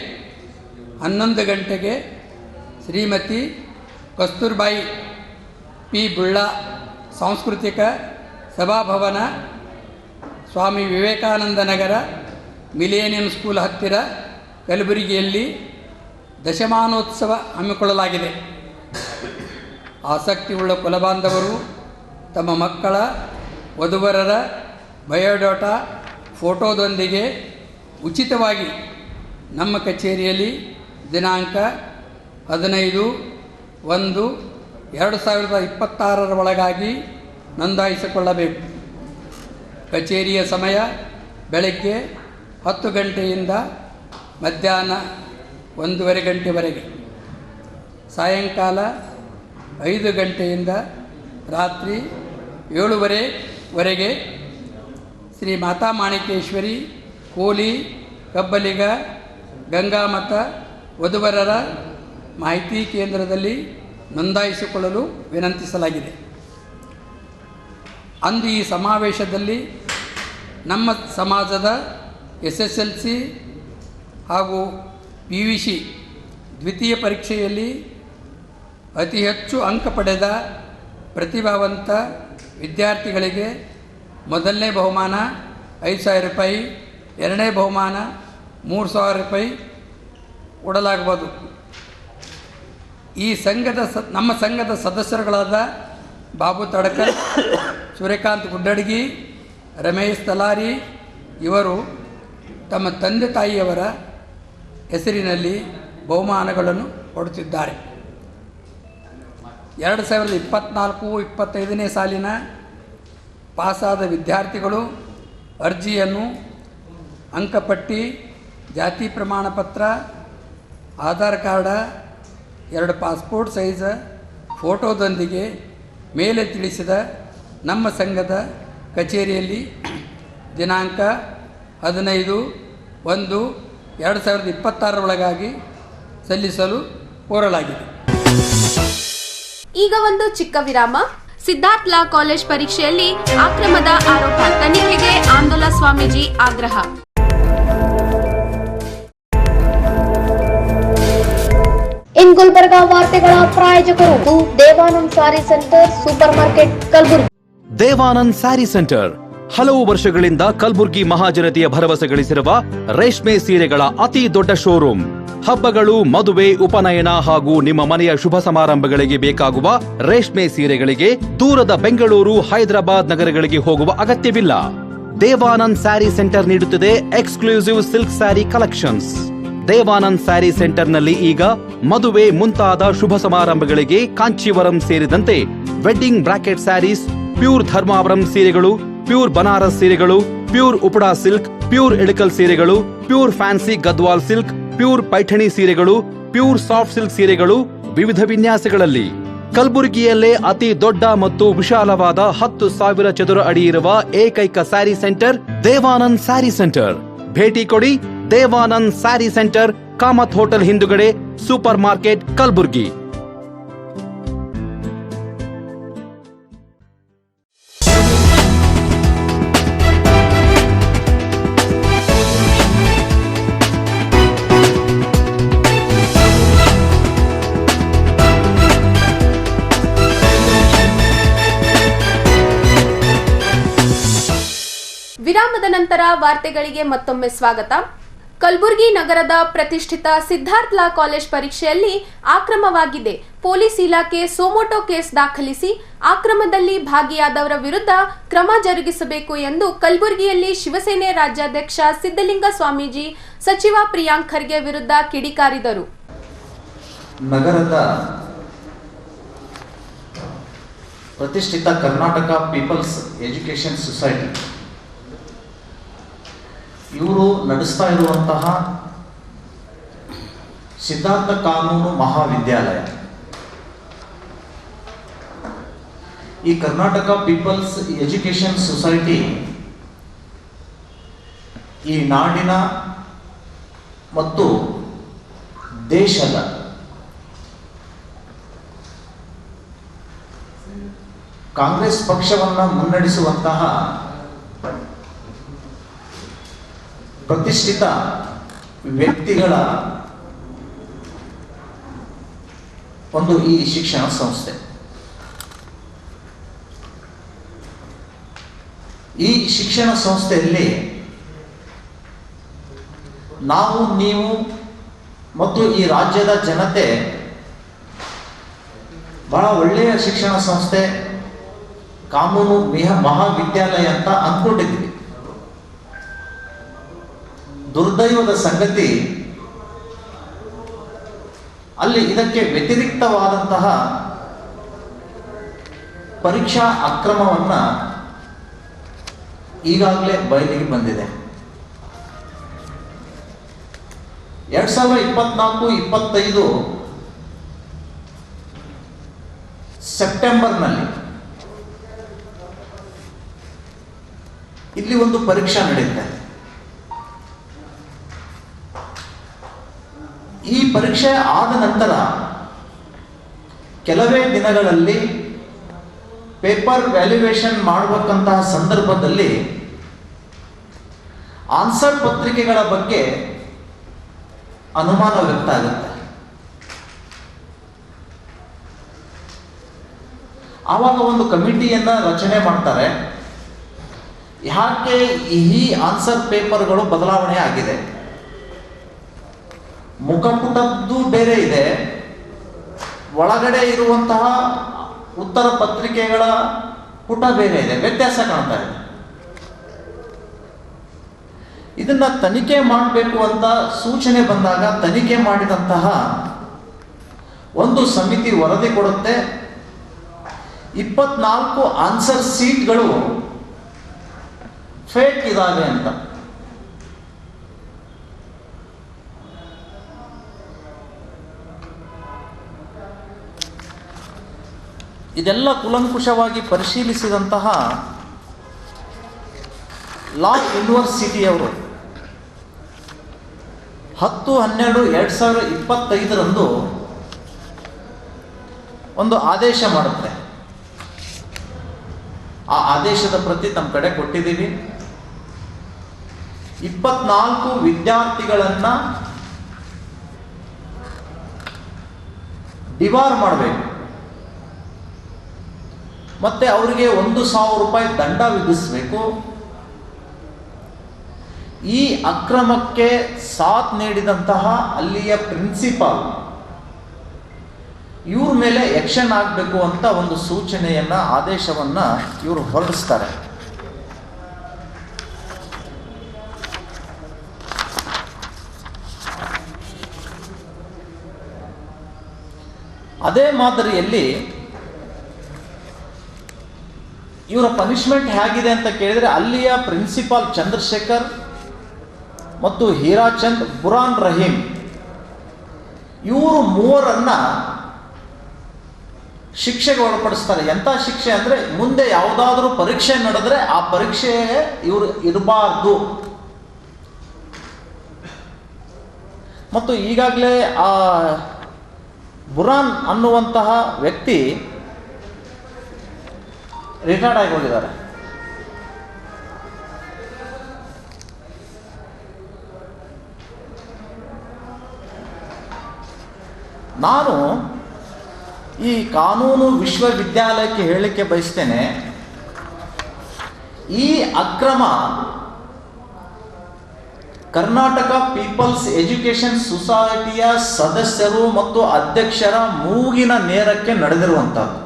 [SPEAKER 6] 11 ಗಂಟೆಗೆ ಶ್ರೀಮತಿ ಕಸ್ತೂರ್ಬಾಯಿ ಪಿ ಬುಳ್ಳ ಸಾಂಸ್ಕೃತಿಕ ಸಭಾಭವನ, ಸ್ವಾಮಿ ವಿವೇಕಾನಂದ ನಗರ ಮಿಲೇನಿಯಂ ಸ್ಕೂಲ್ ಹತ್ತಿರ ಕಲಬುರಗಿಯಲ್ಲಿ ದಶಮಾನೋತ್ಸವ ಹಮ್ಮಿಕೊಳ್ಳಲಾಗಿದೆ. ಆಸಕ್ತಿಯುಳ್ಳ ಕುಲಬಾಂಧವರು ತಮ್ಮ ಮಕ್ಕಳ ವಧುವರರ ಬಯೋಡಾಟಾ ಫೋಟೋದೊಂದಿಗೆ ಉಚಿತವಾಗಿ ನಮ್ಮ ಕಚೇರಿಯಲ್ಲಿ ದಿನಾಂಕ 15/1/2026 ಒಳಗಾಗಿ ನೋಂದಾಯಿಸಿಕೊಳ್ಳಬೇಕು. ಕಚೇರಿಯ ಸಮಯ ಬೆಳಗ್ಗೆ 10 ಗಂಟೆಯಿಂದ ಮಧ್ಯಾಹ್ನ 1:30 ಗಂಟೆವರೆಗೆ, ಸಾಯಂಕಾಲ 5 ಗಂಟೆಯಿಂದ ರಾತ್ರಿ 7:30ವರೆಗೆ ಶ್ರೀ ಮಾತಾ ಮಾಣಿಕೇಶ್ವರಿ ಕೋಲಿ ಕಬ್ಬಲಿಗ ಗಂಗಾಮತ ವಧುವರರ ಮಾಹಿತಿ ಕೇಂದ್ರದಲ್ಲಿ ನೋಂದಾಯಿಸಿಕೊಳ್ಳಲು ವಿನಂತಿಸಲಾಗಿದೆ. ಅಂದು ಈ ಸಮಾವೇಶದಲ್ಲಿ ನಮ್ಮ ಸಮಾಜದ SSLC ಹಾಗೂ PVC ದ್ವಿತೀಯ ಪರೀಕ್ಷೆಯಲ್ಲಿ ಅತಿ ಹೆಚ್ಚು ಅಂಕ ಪಡೆದ ಪ್ರತಿಭಾವಂತ ವಿದ್ಯಾರ್ಥಿಗಳಿಗೆ ಮೊದಲನೇ ಬಹುಮಾನ 5,000 ರೂಪಾಯಿ, ಎರಡನೇ ಬಹುಮಾನ 3,000 ರೂಪಾಯಿ ಕೊಡಲಾಗುವುದು. ಈ ಸಂಘದ ನಮ್ಮ ಸಂಘದ ಸದಸ್ಯರುಗಳಾದ ಬಾಬು ತಡಕಲ್, ಸೂರ್ಯಕಾಂತ್ ಗುಡ್ಡಡ್ಗಿ, ರಮೇಶ್ ತಲಾರಿ ಇವರು ತಮ್ಮ ತಂದೆ ತಾಯಿಯವರ ಹೆಸರಿನಲ್ಲಿ ಬಹುಮಾನಗಳನ್ನು ಕೊಡುತ್ತಿದ್ದಾರೆ. 2024-25ನೇ ಸಾಲಿನ ಪಾಸಾದ ವಿದ್ಯಾರ್ಥಿಗಳು ಅರ್ಜಿಯನ್ನು ಅಂಕಪಟ್ಟಿ, ಜಾತಿ ಪ್ರಮಾಣ ಪತ್ರ, ಆಧಾರ್ ಕಾರ್ಡ, 2 ಪಾಸ್ಪೋರ್ಟ್ ಸೈಜ್ ಫೋಟೋದೊಂದಿಗೆ ಮೇಲೆ ತಿಳಿಸಿದ ನಮ್ಮ ಸಂಘದ ಕಚೇರಿಯಲ್ಲಿ ದಿನಾಂಕ 15/1/2026 ಸಲ್ಲಿಸಲು ಕೋರಲಾಗಿದೆ.
[SPEAKER 3] ಈಗ ಒಂದು ಚಿಕ್ಕ ವಿರಾಮ. ಸಿದ್ಧಾರ್ಥ್ ಲಾ ಕಾಲೇಜ್ ಪರೀಕ್ಷೆಯಲ್ಲಿ ಅಕ್ರಮದ ಆರೋಪ ತನಿಖೆಗೆ ಆಂದೋಲ ಸ್ವಾಮೀಜಿ ಆಗ್ರಹ.
[SPEAKER 1] ಇನ್ ಗುಲ್ಬರ್ಗಾ ವಾರ್ತೆಗಳ ಪ್ರಾಯೋಜಕರು Devanand sari centre supermarket Kalaburagi.
[SPEAKER 2] Devanand sari centre ಹಲವು ವರ್ಷಗಳಿಂದ ಕಲ್ಬುರ್ಗಿ ಮಹಾಜನತೆಯ ಭರವಸೆ ಗಳಿಸಿರುವ ರೇಷ್ಮೆ ಸೀರೆಗಳ ಅತಿ ದೊಡ್ಡ ಶೋರೂಮ್. ಹಬ್ಬಗಳು, ಮದುವೆ, ಉಪನಯನ ಹಾಗೂ ನಿಮ್ಮ ಮನೆಯ ಶುಭ ಸಮಾರಂಭಗಳಿಗೆ ಬೇಕಾಗುವ ರೇಷ್ಮೆ ಸೀರೆಗಳಿಗೆ ದೂರದ ಬೆಂಗಳೂರು, ಹೈದರಾಬಾದ್ ನಗರಗಳಿಗೆ ಹೋಗುವ ಅಗತ್ಯವಿಲ್ಲ. ದೇವಾನಂದ್ ಸ್ಯಾರಿ ಸೆಂಟರ್ ನೀಡುತ್ತಿದೆ exclusive silk sari collections. Devanand sari ಸೆಂಟರ್ನಲ್ಲಿ ಈಗ ಮದುವೆ ಮುಂತಾದ ಶುಭ ಸಮಾರಂಭಗಳಿಗೆ ಕಾಂಚೀವರಂ ಸೇರಿದಂತೆ wedding brocade saris, pure Dharmavaram ಸೀರೆಗಳು, ಪ್ಯೂರ್ ಬನಾರಸ್ ಸೀರೆಗಳು, pure Uppada silk, pure Ilkal ಸೀರೆಗಳು, pure fancy Gadwal silk, pure Paithani ಸೀರೆಗಳು, ಪ್ಯೂರ್ ಸಾಫ್ಟ್ ಸಿಲ್ಕ್ ಸೀರೆಗಳು ವಿವಿಧ ವಿನ್ಯಾಸಗಳಲ್ಲಿ. ಕಲಬುರಗಿಯಲ್ಲೇ ಅತಿ ದೊಡ್ಡ ಮತ್ತು ವಿಶಾಲವಾದ 10,000 ಚದುರ ಅಡಿ ಇರುವ ಏಕೈಕ ಸ್ಯಾರಿ ಸೆಂಟರ್ ದೇವಾನಂದ್ ಸ್ಯಾರಿ ಸೆಂಟರ್. ಭೇಟಿ ಕೊಡಿ. ದೇವಾನಂದ್ ಸ್ಯಾರಿ ಸೆಂಟರ್, ಕಾಮತ್ ಹೋಟೆಲ್ ಹಿಂದುಗಡೆ, ಸೂಪರ್ ಮಾರ್ಕೆಟ್, ಕಲಬುರ್ಗಿ.
[SPEAKER 3] ವಿರಾಮದ ನಂತರ ವಾರ್ತೆಗಳಿಗೆ ಮತ್ತೊಮ್ಮೆ ಸ್ವಾಗತ. ಕಲಬುರಗಿ ನಗರದ ಪ್ರತಿಷ್ಠಿತ ಸಿದ್ಧಾರ್ಥ್ ಲಾ ಕಾಲೇಜ್ ಪರೀಕ್ಷೆಯಲ್ಲಿ ಅಕ್ರಮವಾಗಿದೆ. ಪೊಲೀಸ್ ಇಲಾಖೆ ಸೋಮೋಟೋ ಕೇಸ್ ದಾಖಲಿಸಿ ಅಕ್ರಮದಲ್ಲಿ ಭಾಗಿಯಾದವರ ವಿರುದ್ಧ ಕ್ರಮ ಜರುಗಿಸಬೇಕು ಎಂದು ಕಲಬುರಗಿಯಲ್ಲಿ ಶಿವಸೇನೆ ರಾಜ್ಯಾಧ್ಯಕ್ಷ ಸಿದ್ದಲಿಂಗ ಸ್ವಾಮೀಜಿ ಸಚಿವ ಪ್ರಿಯಾಂಕ್ ಖರ್ಗೆ ವಿರುದ್ಧ ಕಿಡಿಕಾರಿದರು.
[SPEAKER 7] ನಗರದ ಪ್ರತಿಷ್ಠಿತ ಕರ್ನಾಟಕ ಪೀಪಲ್ಸ್ ಎಜುಕೇಷನ್ ಸೊಸೈಟಿ ಇವರು ನಡೆಸ್ತಾ ಇರುವಂತಹ ಸಿದ್ಧಾರ್ಥ ಕಾನೂನು ಮಹಾವಿದ್ಯಾಲಯ, ಈ ಕರ್ನಾಟಕ ಪೀಪಲ್ಸ್ ಎಜುಕೇಷನ್ ಸೊಸೈಟಿ ಈ ನಾಡಿನ ಮತ್ತು ದೇಶದ ಕಾಂಗ್ರೆಸ್ ಪಕ್ಷವನ್ನು ಮುನ್ನಡೆಸುವಂತಹ ಪ್ರತಿಷ್ಠಿತ ವ್ಯಕ್ತಿಗಳ ಒಂದು ಈ ಶಿಕ್ಷಣ ಸಂಸ್ಥೆ. ಈ ಶಿಕ್ಷಣ ಸಂಸ್ಥೆಯಲ್ಲಿ ನಾವು, ನೀವು ಮತ್ತು ಈ ರಾಜ್ಯದ ಜನತೆ ಬಹಳ ಒಳ್ಳೆಯ ಶಿಕ್ಷಣ ಸಂಸ್ಥೆ, ಕಾನೂನು ಮಹಾವಿದ್ಯಾಲಯ ಅಂತ ಅಂದ್ಕೊಂಡಿದ್ದೀವಿ. ದುರ್ದೈವದ ಸಂಗತಿ, ಅಲ್ಲಿ ಇದಕ್ಕೆ ವ್ಯತಿರಿಕ್ತವಾದಂತಹ ಪರೀಕ್ಷಾ ಅಕ್ರಮವನ್ನ ಈಗಾಗಲೇ ಬಯಲಿಗೆ ಬಂದಿದೆ. 2024-25 ಸೆಪ್ಟೆಂಬರ್ನಲ್ಲಿ ಇಲ್ಲಿ ಒಂದು ಪರೀಕ್ಷೆ ನಡೆಯುತ್ತೆ. ಈ ಪರೀಕ್ಷೆ ಆದ ನಂತರ ಕೆಲವೇ ದಿನಗಳಲ್ಲಿ ಪೇಪರ್ ವ್ಯಾಲ್ಯೂಯೇಷನ್ ಮಾಡಬೇಕಂತಹ ಸಂದರ್ಭದಲ್ಲಿ ಆನ್ಸರ್ ಪತ್ರಿಕೆಗಳ ಬಗ್ಗೆ ಅನುಮಾನ ವ್ಯಕ್ತ ಆಗುತ್ತೆ. ಆವಾಗ ಒಂದು ಕಮಿಟಿಯನ್ನ ರಚನೆ ಮಾಡ್ತಾರೆ. ಯಾಕೆ ಈ ಆನ್ಸರ್ ಪೇಪರ್ಗಳು ಬದಲಾವಣೆ ಆಗಿದೆ, ಮುಖಪುಟದ್ದು ಬೇರೆ ಇದೆ, ಒಳಗಡೆ ಇರುವಂತಹ ಉತ್ತರ ಪತ್ರಿಕೆಗಳ ಪುಟ ಬೇರೆ ಇದೆ, ವ್ಯತ್ಯಾಸ ಕಾಣ್ತಾ ಇದೆ. ಇದನ್ನು ತನಿಖೆ ಮಾಡಬೇಕು ಅಂತ ಸೂಚನೆ ಬಂದಾಗ ತನಿಖೆ ಮಾಡಿದಂತಹ ಒಂದು ಸಮಿತಿ ವರದಿ ಕೊಡುತ್ತೆ. 24 ಆನ್ಸರ್ ಸೀಟ್ಗಳು ಫೇಕ್ ಇದಾವೆ ಅಂತ. ಇದೆಲ್ಲ ಕುಲಂಕುಷವಾಗಿ ಪರಿಶೀಲಿಸಿದಂತಹ ಲಾ ಯೂನಿವರ್ಸಿಟಿಯವರು 10/12/2025 ಒಂದು ಆದೇಶ ಮಾಡುತ್ತೆ. ಆ ಆದೇಶದ ಪ್ರತಿ ನಮ್ಮ ಕಡೆ ಕೊಟ್ಟಿದ್ದೀವಿ. 24 ವಿದ್ಯಾರ್ಥಿಗಳನ್ನು ಡಿಬಾರ್ ಮಾಡಬೇಕು, ಮತ್ತೆ ಅವರಿಗೆ 1,000 ರೂಪಾಯಿ ದಂಡ ವಿಧಿಸಬೇಕು. ಈ ಅಕ್ರಮಕ್ಕೆ ಸಾಥ್ ನೀಡಿದಂತಹ ಅಲ್ಲಿಯ ಪ್ರಿನ್ಸಿಪಾಲ್ ಇವ್ರ ಮೇಲೆ ಆಕ್ಷನ್ ಆಗಬೇಕು ಅಂತ ಒಂದು ಸೂಚನೆಯನ್ನ, ಆದೇಶವನ್ನ ಇವರು ಹೊರಡಿಸ್ತಾರೆ. ಅದೇ ಮಾದರಿಯಲ್ಲಿ ಇವರ ಪನಿಷ್ಮೆಂಟ್ ಹೇಗಿದೆ ಅಂತ ಕೇಳಿದರೆ, ಅಲ್ಲಿಯ ಪ್ರಿನ್ಸಿಪಾಲ್ ಚಂದ್ರಶೇಖರ್ ಮತ್ತು ಹೀರಾಚಂದ್ ಬುರಾನ್ ರಹೀಂ ಇವರು ಮೂವರನ್ನ ಶಿಕ್ಷೆಗೆ ಒಳಪಡಿಸ್ತಾರೆ. ಎಂಥ ಶಿಕ್ಷೆ ಅಂದರೆ, ಮುಂದೆ ಯಾವುದಾದ್ರೂ ಪರೀಕ್ಷೆ ನಡೆದ್ರೆ ಆ ಪರೀಕ್ಷೆ ಇವರು ಇರಬಾರ್ದು. ಮತ್ತು ಈಗಾಗಲೇ ಆ ಬುರಾನ್ ಅನ್ನುವಂತಹ ವ್ಯಕ್ತಿ ರಿಟೈರ್ಡ್ ಆಗಿ ಹೋಗಿದ್ದಾರೆ. ನಾನು ಈ ಕಾನೂನು ವಿಶ್ವವಿದ್ಯಾಲಯಕ್ಕೆ ಹೇಳಲಿಕ್ಕೆ ಬಯಸ್ತೇನೆ, ಈ ಅಕ್ರಮ ಕರ್ನಾಟಕ ಪೀಪಲ್ಸ್ ಎಜುಕೇಷನ್ ಸೊಸೈಟಿಯ ಸದಸ್ಯರು ಮತ್ತು ಅಧ್ಯಕ್ಷರ ಮೂಗಿನ ನೇರಕ್ಕೆ ನಡೆದಿರುವಂಥದ್ದು.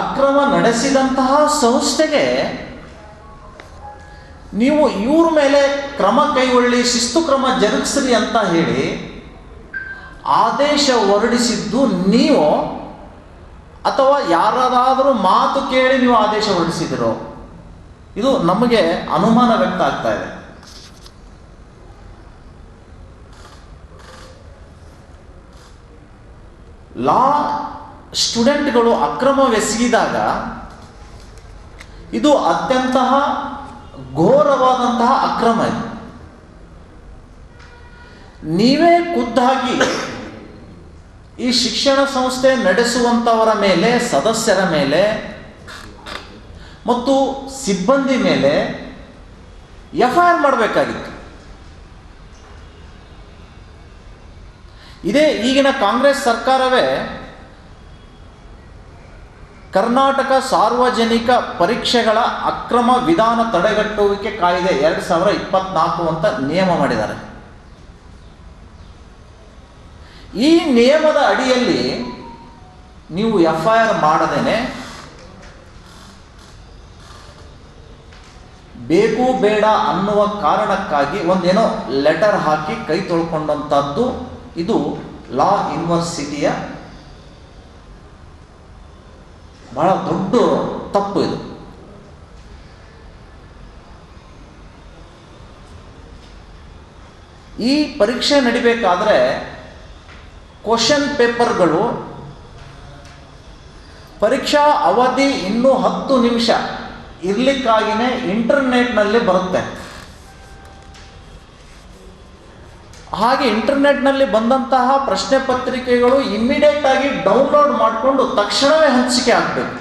[SPEAKER 7] ಅಕ್ರಮ ನಡೆಸಿದಂತಹ ಸಂಸ್ಥೆಗೆ ನೀವು ಇವ್ರ ಮೇಲೆ ಕ್ರಮ ಕೈಗೊಳ್ಳಿ, ಶಿಸ್ತು ಕ್ರಮ ಜರುಗಿಸ್ರಿ ಅಂತ ಹೇಳಿ ಆದೇಶ ಹೊರಡಿಸಿದ್ದು ನೀವು, ಅಥವಾ ಯಾರಾದರೂ ಮಾತು ಕೇಳಿ ನೀವು ಆದೇಶ ಹೊರಡಿಸಿದಿರೋ? ಇದು ನಮಗೆ ಅನುಮಾನ ವ್ಯಕ್ತ ಆಗ್ತಾ ಇದೆ. ಲಾ ಸ್ಟೂಡೆಂಟ್ಗಳು ಅಕ್ರಮವೆಸಗಿದಾಗ ಇದು ಅತ್ಯಂತ ಘೋರವಾದಂತಹ ಅಕ್ರಮ. ಇದು ನೀವೇ ಖುದ್ದಾಗಿ ಈ ಶಿಕ್ಷಣ ಸಂಸ್ಥೆ ನಡೆಸುವಂಥವರ ಮೇಲೆ, ಸದಸ್ಯರ ಮೇಲೆ ಮತ್ತು ಸಿಬ್ಬಂದಿ ಮೇಲೆ ಎಫ್ಐಆರ್ ಮಾಡಬೇಕಾಗಿತ್ತು. ಇದೇ ಈಗಿನ ಕಾಂಗ್ರೆಸ್ ಸರ್ಕಾರವೇ ಕರ್ನಾಟಕ ಸಾರ್ವಜನಿಕ ಪರೀಕ್ಷೆಗಳ ಅಕ್ರಮ ವಿಧಾನ ತಡೆಗಟ್ಟುವಿಕೆ ಕಾಯ್ದೆ 2024 ಅಂತ ನಿಯಮ ಮಾಡಿದ್ದಾರೆ. ಈ ನಿಯಮದ ಅಡಿಯಲ್ಲಿ ನೀವು ಎಫ್ಐಆರ್ ಮಾಡದೇನೆ ಬೇಕು ಬೇಡ ಅನ್ನುವ ಕಾರಣಕ್ಕಾಗಿ ಒಂದೇನೋ ಲೆಟರ್ ಹಾಕಿ ಕೈ ತೊಳ್ಕೊಂಡಂಥದ್ದು ಇದು ಲಾ ಯೂನಿವರ್ಸಿಟಿಯ ಬಹಳ ದೊಡ್ಡ ತಪ್ಪು. ಇದು ಈ ಪರೀಕ್ಷೆ ನಡಿಬೇಕಾದ್ರೆ ಕ್ವಶನ್ ಪೇಪರ್ಗಳು ಪರೀಕ್ಷಾ ಅವಧಿ ಇನ್ನೂ 10 ನಿಮಿಷ ಇರ್ಲಿಕ್ಕಾಗಿನೇ ಇಂಟರ್ನೆಟ್ನಲ್ಲಿ ಬರುತ್ತೆ. ಹಾಗೆ ಇಂಟರ್ನೆಟ್ನಲ್ಲಿ ಬಂದಂತಹ ಪ್ರಶ್ನೆ ಪತ್ರಿಕೆಗಳು ಇಮ್ಮಿಡಿಯೇಟ್ ಆಗಿ ಡೌನ್ಲೋಡ್ ಮಾಡಿಕೊಂಡು ತಕ್ಷಣವೇ ಹಂಚಿಕೆ ಆಗಬೇಕು.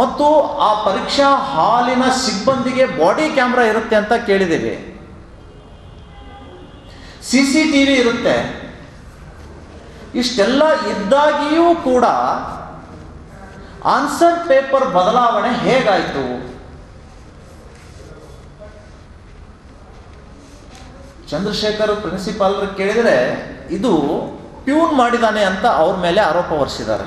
[SPEAKER 7] ಮತ್ತು ಆ ಪರೀಕ್ಷಾ ಹಾಲಿನ ಸಿಬ್ಬಂದಿಗೆ ಬಾಡಿ ಕ್ಯಾಮ್ರಾ ಇರುತ್ತೆ ಅಂತ ಕೇಳಿದ್ದೀವಿ, CCTV ಇರುತ್ತೆ. ಇಷ್ಟೆಲ್ಲ ಇದ್ದಾಗಿಯೂ ಕೂಡ ಆನ್ಸರ್ ಪೇಪರ್ ಬದಲಾವಣೆ ಹೇಗಾಯಿತು? ಚಂದ್ರಶೇಖರ್ ಪ್ರಿನ್ಸಿಪಾಲರು ಕೇಳಿದರೆ ಇದು ಪ್ಯೂನ್ ಮಾಡಿದಾನೆ ಅಂತ ಅವ್ರ ಮೇಲೆ ಆರೋಪ ಹೊರಿಸಿದ್ದಾರೆ.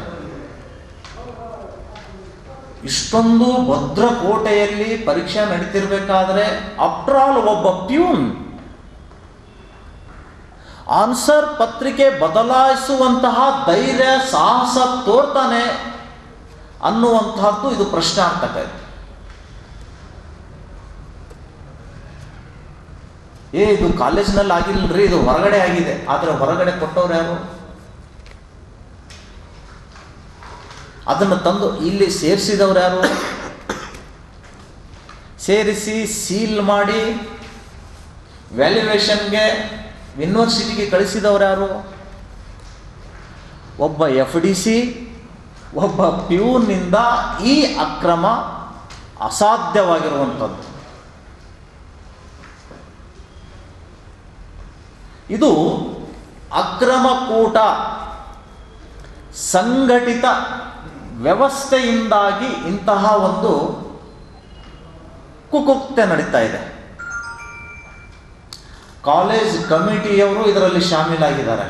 [SPEAKER 7] ಇಷ್ಟೊಂದು ಭದ್ರಕೋಟೆಯಲ್ಲಿ ಪರೀಕ್ಷೆ ನಡೀತಿರ್ಬೇಕಾದ್ರೆ ಆಫ್ಟರ್ ಆಲ್ ಒಬ್ಬ ಪ್ಯೂನ್ ಆನ್ಸರ್ ಪತ್ರಿಕೆ ಬದಲಾಯಿಸುವಂತಹ ಧೈರ್ಯ ಸಾಹಸ ತೋರ್ತಾನೆ ಅನ್ನುವಂತಹದ್ದು ಇದು ಪ್ರಶ್ನಾರ್ಥಕ. ಇದು ಕಾಲೇಜಿನಲ್ಲಿ ಆಗಿಲ್ಲರಿ, ಇದು ಹೊರಗಡೆ ಆಗಿದೆ. ಆದರೆ ಹೊರಗಡೆ ಕೊಟ್ಟವ್ರು ಯಾರು? ಅದನ್ನು ತಂದು ಇಲ್ಲಿ ಸೇರಿಸಿದವ್ರು ಯಾರು? ಸೇರಿಸಿ ಸೀಲ್ ಮಾಡಿ ವ್ಯಾಲ್ಯೂಯೇಷನ್ಗೆ ಯೂನಿವರ್ಸಿಟಿಗೆ ಕಳಿಸಿದವ್ರು ಯಾರು? ಒಬ್ಬ FDC, ಒಬ್ಬ ಪ್ಯೂನ್ನಿಂದ ಈ ಅಕ್ರಮ ಅಸಾಧ್ಯವಾಗಿರುವಂಥದ್ದು. ಇದು ಅಕ್ರಮಕೂಟ ಸಂಘಟಿತ ವ್ಯವಸ್ಥೆಯಿಂದಾಗಿ ಇಂತಹ ಒಂದು ಕುಕುಕ್ತೆ ನಡೀತಾ ಇದೆ. ಕಾಲೇಜ್ ಕಮಿಟಿಯವರು ಇದರಲ್ಲಿ ಶಾಮೀಲಾಗಿದ್ದಾರೆ.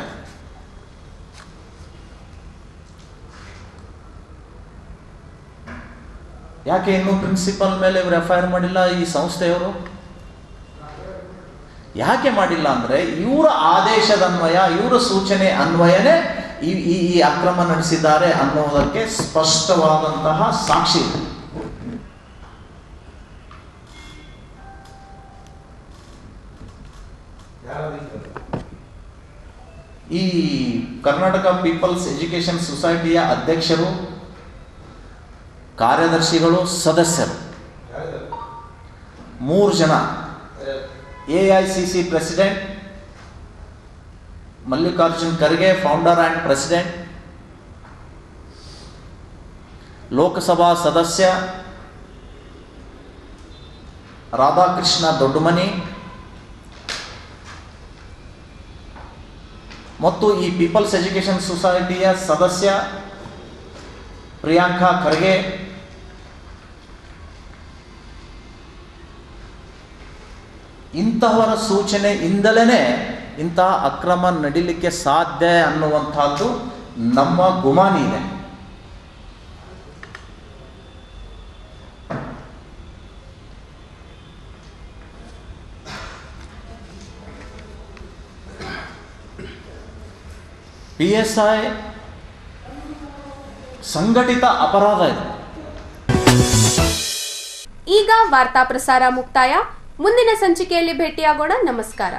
[SPEAKER 7] ಯಾಕೆ ಇನ್ನೂ ಪ್ರಿನ್ಸಿಪಲ್ ಮೇಲೆ ಇವರು FIR ಮಾಡಿಲ್ಲ ಈ ಸಂಸ್ಥೆಯವರು? ಯಾಕೆ ಮಾಡಿಲ್ಲ ಅಂದರೆ ಇವರ ಆದೇಶದ ಅನ್ವಯ, ಇವರ ಸೂಚನೆ ಅನ್ವಯನೇ ಈ ಅಕ್ರಮ ನಡೆಸಿದ್ದಾರೆ ಅನ್ನುವುದಕ್ಕೆ ಸ್ಪಷ್ಟವಾದಂತಹ ಸಾಕ್ಷಿ ಇದೆ. ಈ ಕರ್ನಾಟಕ ಪೀಪಲ್ಸ್ ಎಜುಕೇಶನ್ ಸೊಸೈಟಿಯ ಅಧ್ಯಕ್ಷರು, ಕಾರ್ಯದರ್ಶಿಗಳು, ಸದಸ್ಯರು 3 ಜನ. AICC president Mallikarjun Kharge, founder and president. Lok Sabha ಸದಸ್ಯ ರಾಧಾಕೃಷ್ಣ ದೊಡ್ಡಮನಿ ಮತ್ತು ಈ ಪೀಪಲ್ಸ್ ಎಜುಕೇಶನ್ ಸೊಸೈಟಿಯ ಸದಸ್ಯ ಪ್ರಿಯಾಂಕಾ ಖರ್ಗೆ. ಇಂತಹವರ ಸೂಚನೆಯಿಂದಲೇ ಇಂತಹ ಅಕ್ರಮ ನಡೀಲಿಕ್ಕೆ ಸಾಧ್ಯ ಅನ್ನುವಂಥದ್ದು ನಮ್ಮ ಗುಮಾನಿ ಇದೆ. PSI ಸಂಘಟಿತ ಅಪರಾಧ ಇದೆ.
[SPEAKER 3] ಈಗ ವಾರ್ತಾ ಪ್ರಸಾರ ಮುಕ್ತಾಯ. ಮುಂದಿನ ಸಂಚಿಕೆಯಲ್ಲಿ ಭೇಟಿಯಾಗೋಣ. ನಮಸ್ಕಾರ.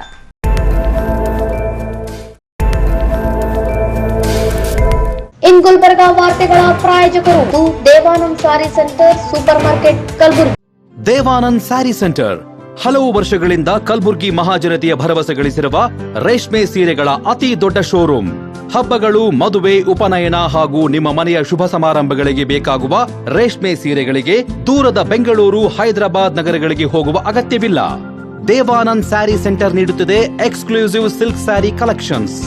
[SPEAKER 1] ಇನ್ ಗುಲ್ಬರ್ಗಾ ವಾರ್ತೆಗಳ ಪ್ರಾಯೋಜಕರು Devanand sari centre supermarket Kalaburagi.
[SPEAKER 2] Devanand sari centre ಹಲವು ವರ್ಷಗಳಿಂದ ಕಲ್ಬುರ್ಗಿ ಮಹಾಜನತೆಯ ಭರವಸೆ ಗಳಿಸಿರುವ ರೇಷ್ಮೆ ಸೀರೆಗಳ ಅತಿ ದೊಡ್ಡ ಶೋರೂಮ್. ಹಬ್ಬಗಳು, ಮದುವೆ, ಉಪನಯನ ಹಾಗೂ ನಿಮ್ಮ ಮನೆಯ ಶುಭ ಸಮಾರಂಭಗಳಿಗೆ ಬೇಕಾಗುವ ರೇಷ್ಮೆ ಸೀರೆಗಳಿಗೆ ದೂರದ ಬೆಂಗಳೂರು, ಹೈದರಾಬಾದ್ ನಗರಗಳಿಗೆ ಹೋಗುವ ಅಗತ್ಯವಿಲ್ಲ. ದೇವಾನಂದ್ ಸ್ಯಾರಿ ಸೆಂಟರ್ ನೀಡುತ್ತಿದೆ exclusive silk sari collections.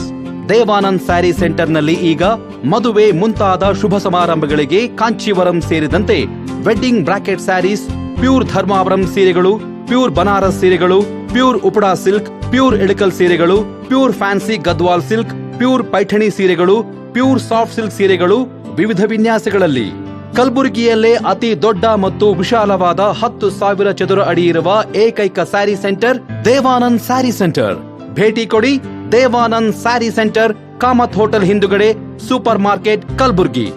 [SPEAKER 2] Devanand sari ಸೆಂಟರ್ನಲ್ಲಿ ಈಗ ಮದುವೆ ಮುಂತಾದ ಶುಭ ಸಮಾರಂಭಗಳಿಗೆ ಕಾಂಚೀವರಂ ಸೇರಿದಂತೆ wedding brocade saris, pure Dharmavaram ಸೀರೆಗಳು, ಪ್ಯೂರ್ ಬನಾರಸ್ ಸೀರೆಗಳು, pure Uppada silk, pure Ilkal ಸೀರೆಗಳು, pure fancy Gadwal silk, pure Paithani ಸೀರೆಗಳು, ಪ್ಯೂರ್ ಸಾಫ್ಟ್ ಸಿಲ್ಕ್ ಸೀರೆಗಳು ವಿವಿಧ ವಿನ್ಯಾಸಗಳಲ್ಲಿ. ಕಲಬುರಗಿಯಲ್ಲೇ ಅತಿ ದೊಡ್ಡ ಮತ್ತು ವಿಶಾಲವಾದ 10,000 ಚದುರ ಅಡಿ ಇರುವ ಏಕೈಕ ಸ್ಯಾರಿ ಸೆಂಟರ್ ದೇವಾನಂದ್ ಸ್ಯಾರಿ ಸೆಂಟರ್. ಭೇಟಿ ಕೊಡಿ. ದೇವಾನಂದ್ ಸ್ಯಾರಿ ಸೆಂಟರ್, ಕಾಮತ್ ಹೋಟೆಲ್ ಹಿಂದುಗಡೆ, ಸೂಪರ್ ಮಾರ್ಕೆಟ್, ಕಲಬುರ್ಗಿ.